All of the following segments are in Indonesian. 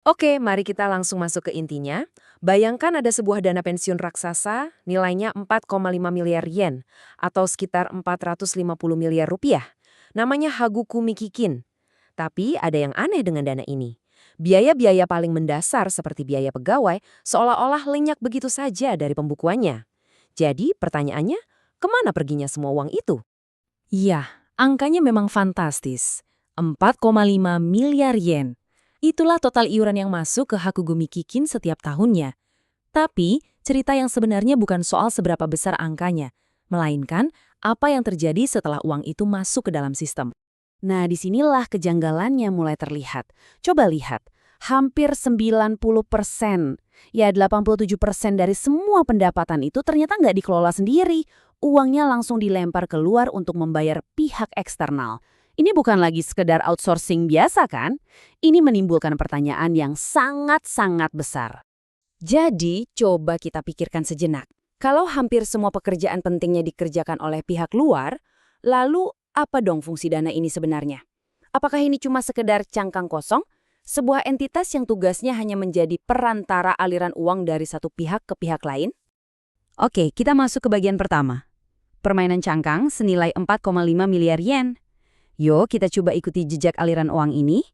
Oke, mari kita langsung masuk ke intinya. Bayangkan ada sebuah dana pensiun raksasa, nilainya 4,5 miliar yen, atau sekitar 450 miliar rupiah. Namanya Haguku Mikikin. Tapi ada yang aneh dengan dana ini. Biaya-biaya paling mendasar seperti biaya pegawai seolah-olah lenyap begitu saja dari pembukuannya. Jadi pertanyaannya, kemana perginya semua uang itu? Iya, angkanya memang fantastis. 4,5 miliar yen. Itulah total iuran yang masuk ke Hakugumi Kikin setiap tahunnya. Tapi, cerita yang sebenarnya bukan soal seberapa besar angkanya, melainkan apa yang terjadi setelah uang itu masuk ke dalam sistem. Nah, disinilah kejanggalannya mulai terlihat. Coba lihat, hampir 90%, ya 87% dari semua pendapatan itu ternyata nggak dikelola sendiri. Uangnya langsung dilempar keluar untuk membayar pihak eksternal. Ini bukan lagi sekedar outsourcing biasa kan? Ini menimbulkan pertanyaan yang sangat-sangat besar. Jadi, coba kita pikirkan sejenak. Kalau hampir semua pekerjaan pentingnya dikerjakan oleh pihak luar, lalu apa dong fungsi dana ini sebenarnya? Apakah ini cuma sekedar cangkang kosong? Sebuah entitas yang tugasnya hanya menjadi perantara aliran uang dari satu pihak ke pihak lain? Oke, kita masuk ke bagian pertama. Permainan cangkang senilai 4,5 miliar yen. Yuk, kita coba ikuti jejak aliran uang ini.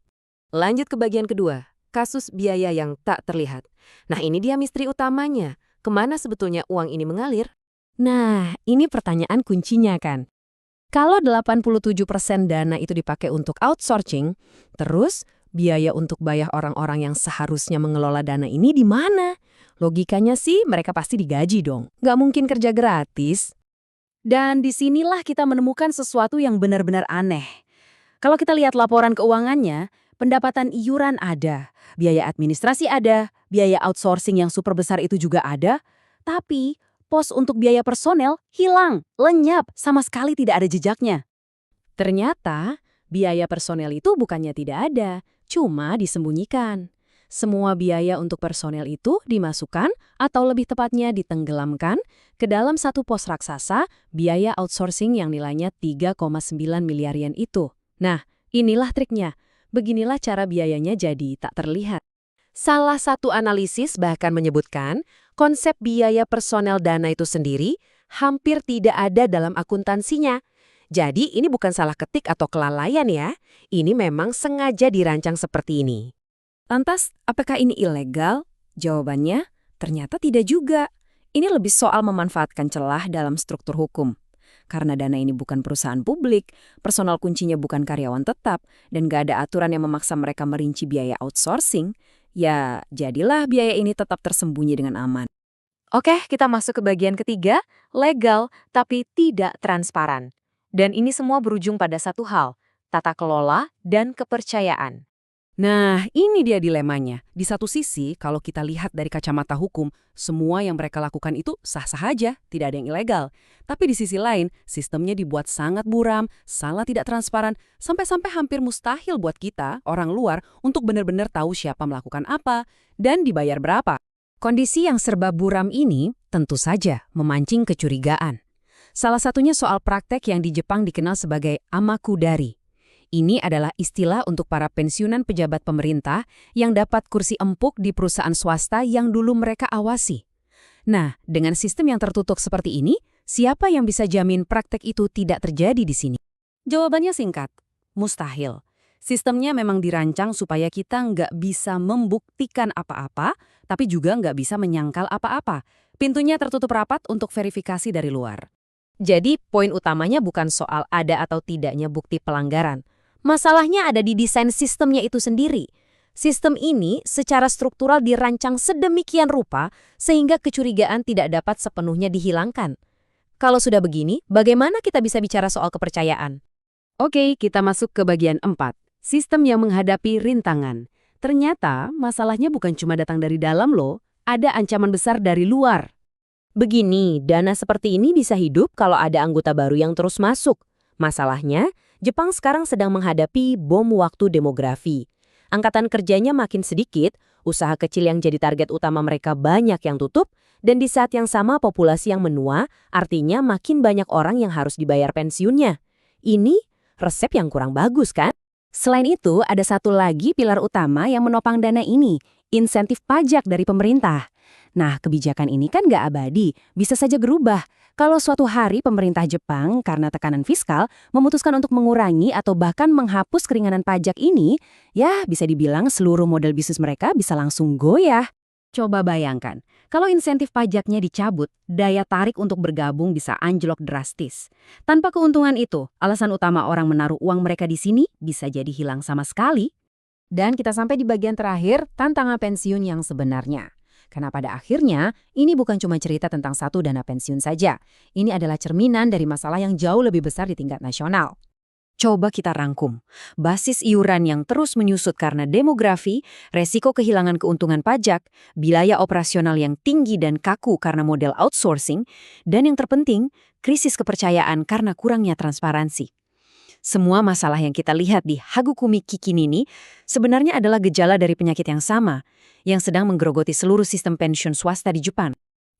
Lanjut ke bagian kedua, kasus biaya yang tak terlihat. Nah ini dia misteri utamanya, kemana sebetulnya uang ini mengalir? Nah, ini pertanyaan kuncinya kan. Kalau 87% dana itu dipakai untuk outsourcing, terus biaya untuk bayar orang-orang yang seharusnya mengelola dana ini di mana? Logikanya sih mereka pasti digaji dong. Nggak mungkin kerja gratis. Dan disinilah kita menemukan sesuatu yang benar-benar aneh. Kalau kita lihat laporan keuangannya, pendapatan iuran ada, biaya administrasi ada, biaya outsourcing yang super besar itu juga ada, tapi pos untuk biaya personel hilang, lenyap, sama sekali tidak ada jejaknya. Ternyata, biaya personel itu bukannya tidak ada, cuma disembunyikan. Semua biaya untuk personel itu dimasukkan, atau lebih tepatnya ditenggelamkan, ke dalam satu pos raksasa biaya outsourcing yang nilainya 3,9 miliar yen itu. Nah, inilah triknya. Beginilah cara biayanya jadi tak terlihat. Salah satu analisis bahkan menyebutkan konsep biaya personel dana itu sendiri hampir tidak ada dalam akuntansinya. Jadi ini bukan salah ketik atau kelalaian ya, ini memang sengaja dirancang seperti ini. Lantas, apakah ini ilegal? Jawabannya, ternyata tidak juga. Ini lebih soal memanfaatkan celah dalam struktur hukum. Karena dana ini bukan perusahaan publik, personal kuncinya bukan karyawan tetap, dan gak ada aturan yang memaksa mereka merinci biaya outsourcing, ya jadilah biaya ini tetap tersembunyi dengan aman. Oke, kita masuk ke bagian ketiga, legal tapi tidak transparan. Dan ini semua berujung pada satu hal, tata kelola dan kepercayaan. Nah, ini dia dilemanya. Di satu sisi, kalau kita lihat dari kacamata hukum, semua yang mereka lakukan itu sah-sah aja, tidak ada yang ilegal. Tapi di sisi lain, sistemnya dibuat sangat buram, salah tidak transparan, sampai-sampai hampir mustahil buat kita, orang luar, untuk benar-benar tahu siapa melakukan apa dan dibayar berapa. Kondisi yang serba buram ini tentu saja memancing kecurigaan. Salah satunya soal praktek yang di Jepang dikenal sebagai amakudari. Ini adalah istilah untuk para pensiunan pejabat pemerintah yang dapat kursi empuk di perusahaan swasta yang dulu mereka awasi. Nah, dengan sistem yang tertutup seperti ini, siapa yang bisa jamin praktek itu tidak terjadi di sini? Jawabannya singkat, mustahil. Sistemnya memang dirancang supaya kita nggak bisa membuktikan apa-apa, tapi juga nggak bisa menyangkal apa-apa. Pintunya tertutup rapat untuk verifikasi dari luar. Jadi poin utamanya bukan soal ada atau tidaknya bukti pelanggaran. Masalahnya ada di desain sistemnya itu sendiri. Sistem ini secara struktural dirancang sedemikian rupa sehingga kecurigaan tidak dapat sepenuhnya dihilangkan. Kalau sudah begini, bagaimana kita bisa bicara soal kepercayaan? Oke, kita masuk ke bagian 4. Sistem yang menghadapi rintangan. Ternyata masalahnya bukan cuma datang dari dalam loh, ada ancaman besar dari luar. Begini, dana seperti ini bisa hidup kalau ada anggota baru yang terus masuk. Masalahnya, Jepang sekarang sedang menghadapi bom waktu demografi. Angkatan kerjanya makin sedikit, usaha kecil yang jadi target utama mereka banyak yang tutup, dan di saat yang sama populasi yang menua, artinya makin banyak orang yang harus dibayar pensiunnya. Ini resep yang kurang bagus kan? Selain itu, ada satu lagi pilar utama yang menopang dana ini, insentif pajak dari pemerintah. Nah, kebijakan ini kan nggak abadi, bisa saja berubah. Kalau suatu hari pemerintah Jepang, karena tekanan fiskal, memutuskan untuk mengurangi atau bahkan menghapus keringanan pajak ini, ya bisa dibilang seluruh model bisnis mereka bisa langsung goyah. Coba bayangkan, kalau insentif pajaknya dicabut, daya tarik untuk bergabung bisa anjlok drastis. Tanpa keuntungan itu, alasan utama orang menaruh uang mereka di sini bisa jadi hilang sama sekali. Dan kita sampai di bagian terakhir, tantangan pensiun yang sebenarnya. Karena pada akhirnya, ini bukan cuma cerita tentang satu dana pensiun saja. Ini adalah cerminan dari masalah yang jauh lebih besar di tingkat nasional. Coba kita rangkum. Basis iuran yang terus menyusut karena demografi, resiko kehilangan keuntungan pajak, biaya operasional yang tinggi dan kaku karena model outsourcing, dan yang terpenting, krisis kepercayaan karena kurangnya transparansi. Semua masalah yang kita lihat di Hagukumi Kikin ini sebenarnya adalah gejala dari penyakit yang sama, yang sedang menggerogoti seluruh sistem pensiun swasta di Jepang.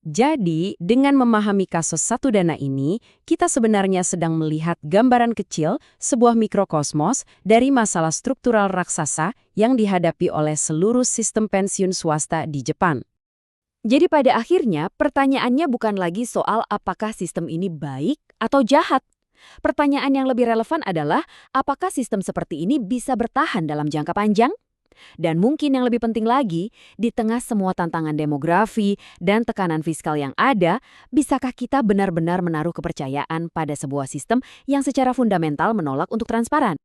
Jadi, dengan memahami kasus satu dana ini, kita sebenarnya sedang melihat gambaran kecil sebuah mikrokosmos dari masalah struktural raksasa yang dihadapi oleh seluruh sistem pensiun swasta di Jepang. Jadi pada akhirnya, pertanyaannya bukan lagi soal apakah sistem ini baik atau jahat. Pertanyaan yang lebih relevan adalah apakah sistem seperti ini bisa bertahan dalam jangka panjang? Dan mungkin yang lebih penting lagi, di tengah semua tantangan demografi dan tekanan fiskal yang ada, bisakah kita benar-benar menaruh kepercayaan pada sebuah sistem yang secara fundamental menolak untuk transparan?